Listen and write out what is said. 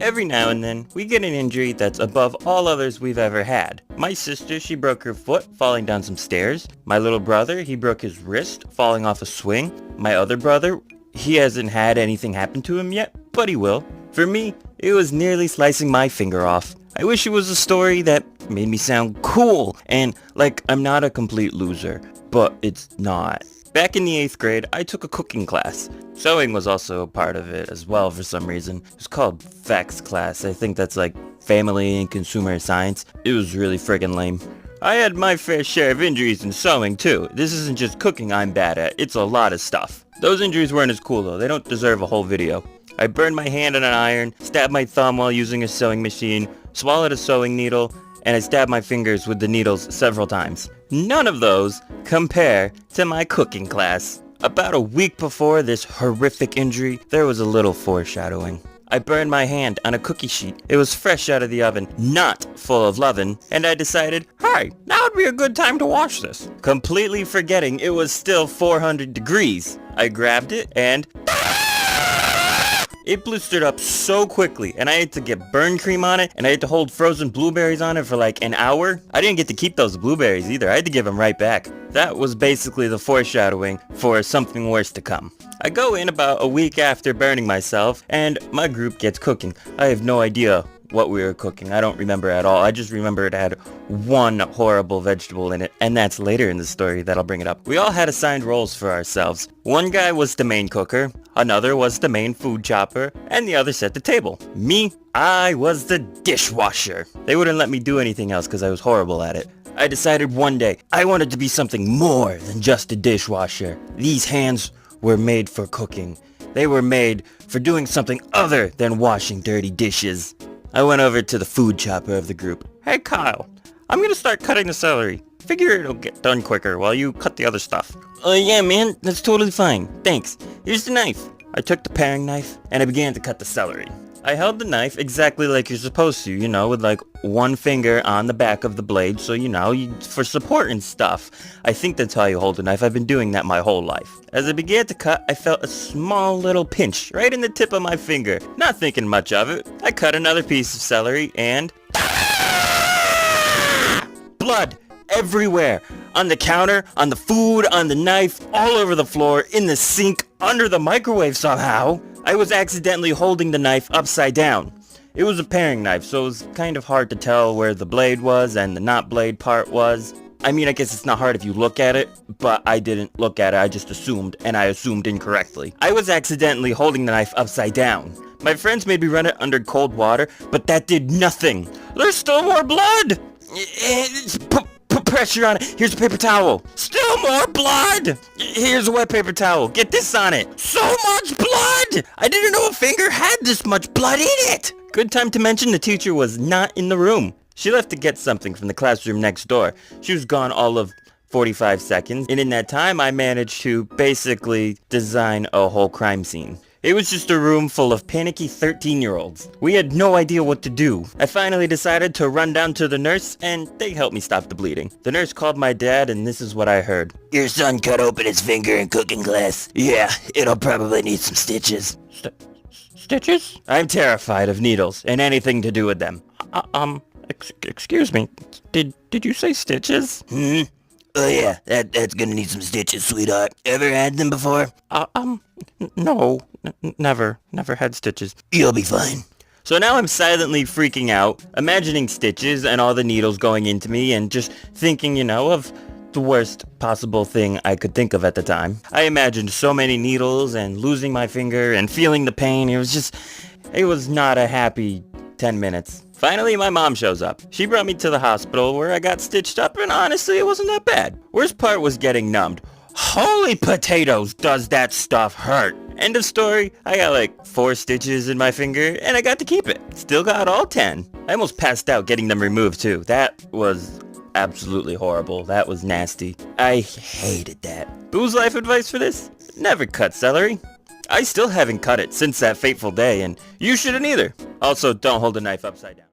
Every now and then, we get an injury that's above all others we've ever had. My sister, she broke her foot falling down some stairs. My little brother, he broke his wrist falling off a swing. My other brother, he hasn't had anything happen to him yet, but he will. For me, it was nearly slicing my finger off. I wish it was a story that made me sound cool and like I'm not a complete loser, but it's not. Back in the 8th grade, I took a cooking class. Sewing was also a part of it as well for some reason. It was called FACS class. I think that's like Family and Consumer Science. It was really friggin' lame. I had my fair share of injuries in sewing too. This isn't just cooking I'm bad at, it's a lot of stuff. Those injuries weren't as cool though, they don't deserve a whole video. I burned my hand on an iron, stabbed my thumb while using a sewing machine, swallowed a sewing needle, and I stabbed my fingers with the needles several times. None of those compare to my cooking class. About a week before this horrific injury, there was a little foreshadowing. I burned my hand on a cookie sheet. It was fresh out of the oven, not full of leaven, and I decided, hey, now would be a good time to wash this. Completely forgetting it was still 400 degrees. I grabbed it and it blistered up so quickly, and I had to get burn cream on it, and I had to hold frozen blueberries on it for like an hour. I didn't get to keep those blueberries either. I had to give them right back. That was basically the foreshadowing for something worse to come. I go in about a week after burning myself, and my group gets cooking. I have no idea what we were cooking. I don't remember at all. I just remember it had one horrible vegetable in it, and that's later in the story that I'll bring it up. We all had assigned roles for ourselves. One guy was the main cooker, another was the main food chopper, and the other set the table. Me, I was the dishwasher. They wouldn't let me do anything else because I was horrible at it. I decided one day I wanted to be something more than just a dishwasher. These hands were made for cooking. They were made for doing something other than washing dirty dishes. I went over to the food chopper of the group. Hey Kyle, I'm gonna start cutting the celery. Figure it'll get done quicker while you cut the other stuff. Oh yeah man, that's totally fine. Thanks. Here's the knife. I took the paring knife and I began to cut the celery. I held the knife exactly like you're supposed to, you know, with like one finger on the back of the blade, so you know, for support and stuff. I think that's how you hold a knife. I've been doing that my whole life. As I began to cut, I felt a small little pinch right in the tip of my finger. Not thinking much of it, I cut another piece of celery and blood everywhere. On the counter, on the food, on the knife, all over the floor, in the sink, under the microwave somehow. I was accidentally holding the knife upside down. It was a paring knife, so it was kind of hard to tell where the blade was and the not blade part was. I mean, I guess it's not hard if you look at it, but I didn't look at it, I just assumed, and I assumed incorrectly. I was accidentally holding the knife upside down. My friends made me run it under cold water, but that did nothing. There's still more blood! Put pressure on it. Here's a paper towel. Still more blood! Here's a wet paper towel. Get this on it. So much blood! I didn't know a finger had this much blood in it! Good time to mention the teacher was not in the room. She left to get something from the classroom next door. She was gone all of 45 seconds, and in that time I managed to basically design a whole crime scene. It was just a room full of panicky 13-year-olds. We had no idea what to do. I finally decided to run down to the nurse, and they helped me stop the bleeding. The nurse called my dad, and this is what I heard. Your son cut open his finger in cooking class. Yeah, it'll probably need some stitches. Stitches? I'm terrified of needles, and anything to do with them. Excuse me, did you say stitches? Oh yeah, that's gonna need some stitches, sweetheart. Ever had them before? No, never had stitches. You'll be fine. So now I'm silently freaking out, imagining stitches and all the needles going into me and just thinking, you know, of the worst possible thing I could think of at the time. I imagined so many needles and losing my finger and feeling the pain. It was not a happy 10 minutes. Finally, my mom shows up. She brought me to the hospital where I got stitched up, and honestly, it wasn't that bad. Worst part was getting numbed. Holy potatoes, does that stuff hurt. End of story. I got like 4 stitches in my finger, and I got to keep it. Still got all 10. I almost passed out getting them removed, too. That was absolutely horrible. That was nasty. I hated that. Boo's life advice for this? Never cut celery. I still haven't cut it since that fateful day, and you shouldn't either. Also, don't hold a knife upside down.